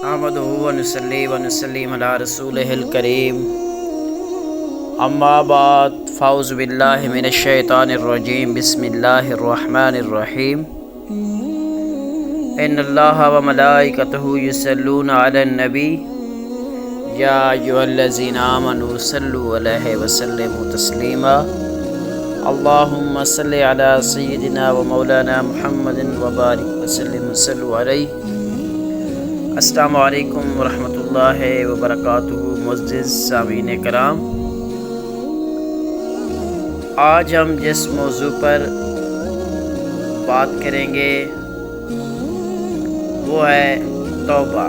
अहमदुहु व नुसल्ली व नुसल्लिम अला रसूलिहिल करीम। अम्मा बाद फ़ाउज़ु बिल्लाहि मिनश शैतानिर रजीम। बिस्मिल्लाहिर रहमानिर रहीम। इन्नल्लाहा व मलाइकतहु युसल्लूना अलन नबी या अय्युहल्लज़ीना आमनू सल्लु अलैहि व सल्लिमू तस्लीमा। अल्लाहुम्मा सल्लि अला सय्यिदिना व मौलाना मुहम्मदिन व बारिक व सल्लिम व सल्लु अलैहि। अस्सलामु अलैकुम व रहमतुल्लाहि व बरकातुहू। मुअज़्ज़िज़ सामीन कराम, आज हम जिस मौजू पर बात करेंगे वो है तौबा।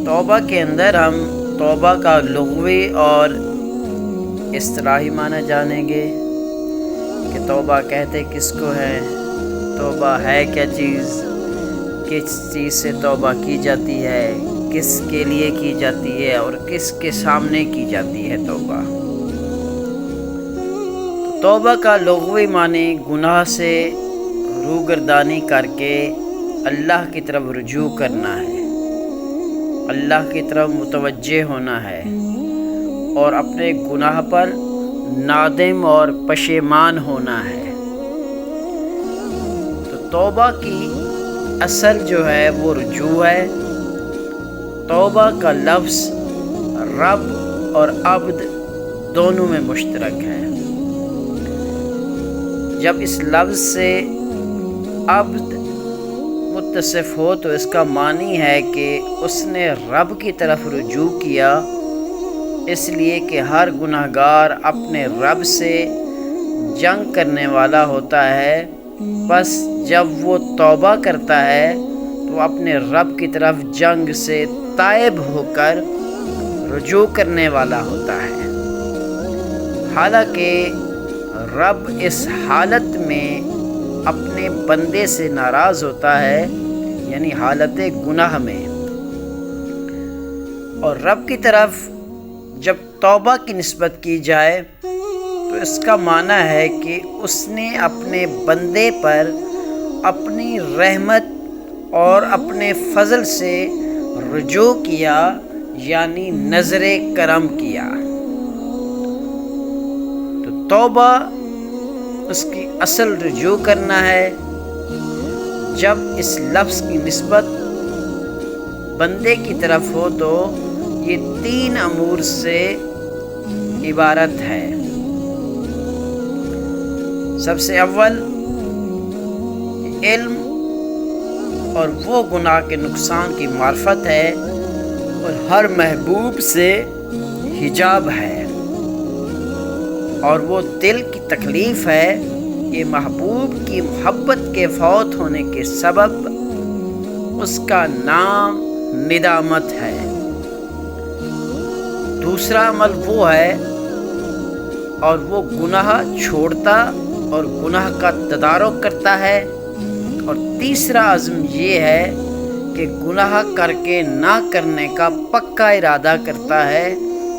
तौबा के अंदर हम तौबा का लुग़वी और इस्तिलाही माना जानेंगे कि तौबा कहते किसको है, तौबा है क्या चीज़, किस चीज़ से तौबा की जाती है, किसके लिए की जाती है और किसके सामने की जाती है तौबा। तौबा का लुग़वी माने गुनाह से रूगर्दानी करके अल्लाह की तरफ रुजू करना है, अल्लाह की तरफ मुतवज्जे होना है और अपने गुनाह पर नादिम और पशेमान होना है। तो तौबा की असल जो है वो रुजू है। तौबा का लफ्ज़ रब और अब्द दोनों में मुश्तरक है। जब इस लफ्ज़ से अब्द मुत्तसिफ हो तो इसका मानी है कि उसने रब की तरफ रुजू किया, इसलिए कि हर गुनहगार अपने रब से जंग करने वाला होता है। बस जब वो तौबा करता है तो अपने रब की तरफ जंग से ताइब होकर रुजू करने वाला होता है। हालांकि रब इस हालत में अपने बंदे से नाराज़ होता है, यानी हालत गुनाह में, और रब की तरफ जब तौबा की निस्बत की जाए तो इसका माना है कि उसने अपने बंदे पर अपनी रहमत और अपने फ़ज़ल से रुजू किया, यानी नज़रे करम किया। तो तौबा उसकी असल रुजू करना है। जब इस लफ्ज़ की निस्बत बंदे की तरफ हो तो ये 3 अमूर से इबारत है। सबसे अव्वल इल्म और वो गुनाह के नुकसान की मार्फत है और हर महबूब से हिजाब है, और वो दिल की तकलीफ़ है कि महबूब की मोहब्बत के फौत होने के सबब उसका नाम निदामत है। दूसरा अमल वो है और वो गुनाह छोड़ता और गुनाह का तदारुक करता है। और तीसरा अज़्म ये है कि गुनाह करके ना करने का पक्का इरादा करता है।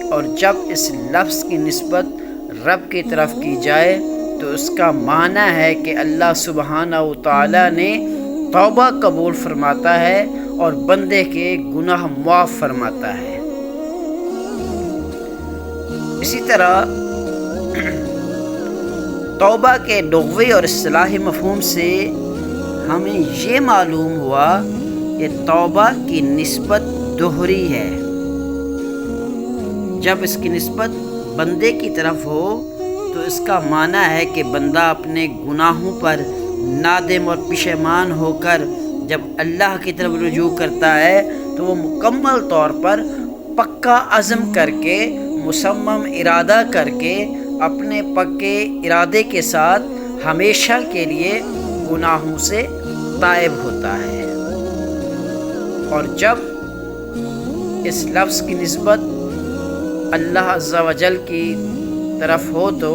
और जब इस लफ्ज़ की निस्बत रब की तरफ की जाए तो उसका माना है कि अल्लाह सुब्हानहू तआला ने तौबा कबूल फरमाता है और बंदे के गुनाह मुआफ़ फरमाता है। इसी तरह तौबा के लुग़वी और इस्तिलाही मफ़हूम से हमें ये मालूम हुआ कि तौबा की निस्बत दोहरी है। जब इसकी निस्बत बंदे की तरफ हो तो इसका माना है कि बंदा अपने गुनाहों पर नादिम और पशेमान होकर जब अल्लाह की तरफ रुजू करता है तो वो मुकम्मल तौर पर पक्का अज़्म करके, मुसम्मम इरादा करके, अपने पक्के इरादे के साथ हमेशा के लिए गुनाहों से ताइब होता है। और जब इस लफ्ज़ की निस्बत अल्लाह अज़्ज़ा वजल की तरफ हो तो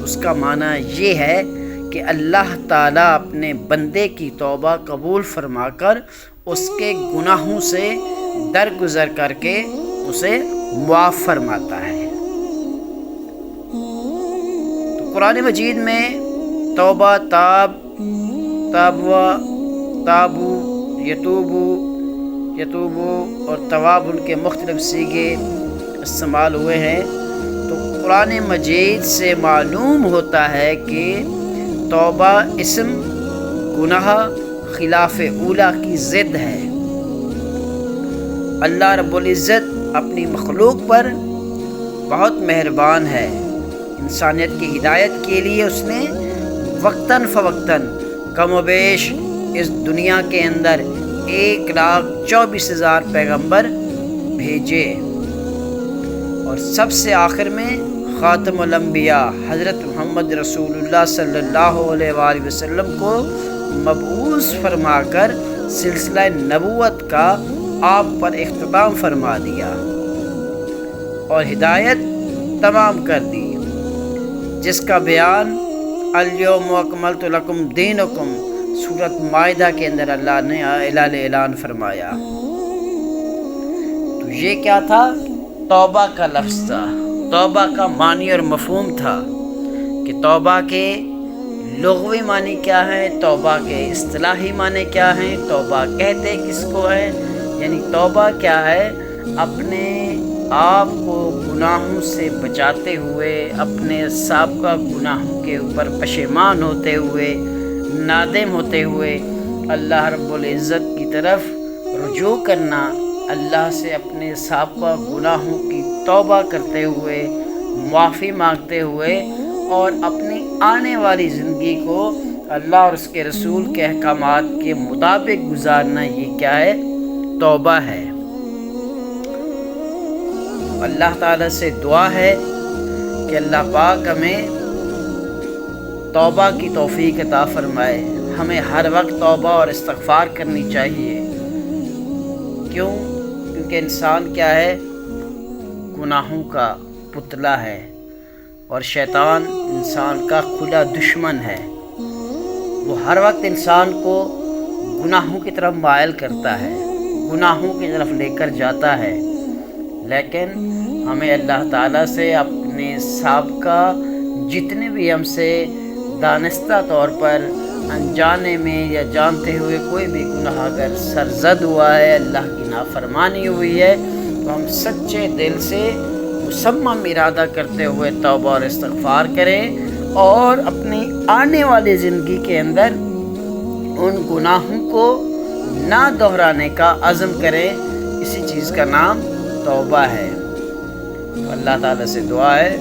उसका माना ये है कि अल्लाह ताला अपने बंदे की तौबा कबूल फरमाकर उसके गुनाहों से दरगुज़र करके उसे मुआफ़ फरमाता है। तो कुरान मजीद में तौबा, ताब, ताबवा, ताबू یتوبو اور تواب ان کے مختلف صیغے استعمال ہوئے ہیں، تو قرآن مجید سے معلوم ہوتا ہے کہ توبہ اسم گناہ خلاف اولیٰ کی ضد ہے۔ اللہ رب العزت اپنی مخلوق پر بہت مہربان ہے۔ انسانیت کی ہدایت کے لیے اس نے وقتاً فوقتاً کم و بیش اس دنیا کے اندر 1,24,000 پیغمبر بھیجے، اور سب سے آخر میں خاتم الانبیاء حضرت محمد رسول اللہ صلی اللہ علیہ وآلہ وسلم کو مبعوث فرما کر سلسلہ نبوت کا آپ پر اختتام فرما دیا اور ہدایت تمام کر دی، جس کا بیان الیوم اکملت لکم دینکم سورۃ مائدہ کے اندر اللہ نے اعلان فرمایا۔ تو یہ کیا تھا؟ توبہ کا لفظ تھا۔ توبہ کا معنی اور مفہوم تھا کہ توبہ کے لغوی معنی کیا ہے، توبہ کے اصطلاحی معنی کیا ہیں، توبہ کہتے کس کو ہے، یعنی توبہ کیا ہے؟ اپنے آپ کو گناہوں سے بچاتے ہوئے، اپنے سابقہ گناہوں کے اوپر پشیمان ہوتے ہوئے، نادم ہوتے ہوئے اللہ رب العزت کی طرف رجوع کرنا، اللہ سے اپنے سابقہ گناہوں کی توبہ کرتے ہوئے، معافی مانگتے ہوئے، اور اپنی آنے والی زندگی کو اللہ اور اس کے رسول کے احکامات کے مطابق گزارنا، یہ کیا ہے؟ توبہ ہے۔ اللہ تعالیٰ سے دعا ہے کہ اللہ پاک ہمیں توبہ کی توفیق عطا فرمائے۔ ہمیں ہر وقت توبہ اور استغفار کرنی چاہیے۔ کیونکہ انسان کیا ہے؟ گناہوں کا پتلا ہے، اور شیطان انسان کا کھلا دشمن ہے۔ وہ ہر وقت انسان کو گناہوں کی طرف مائل کرتا ہے، گناہوں کی طرف لے کر جاتا ہے، لیکن ہمیں اللہ تعالیٰ سے اپنے سابقہ جتنے بھی ہم سے دانستہ طور پر انجانے میں یا جانتے ہوئے کوئی بھی گناہ اگر سرزد ہوا ہے، اللہ کی نافرمانی ہوئی ہے، تو ہم سچے دل سے مصمم ارادہ کرتے ہوئے توبہ اور استغفار کریں، اور اپنی آنے والی زندگی کے اندر ان گناہوں کو نہ دہرانے کا عزم کریں۔ اسی چیز کا نام توبہ ہے۔ تو اللہ تعالیٰ سے دعا ہے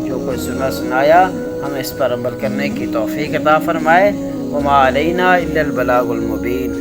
جو کوئی سنایا ہمیں اس پر عمل کرنے کی توفیق عطا فرمائے۔ وما علینا الا البلاغ المبین۔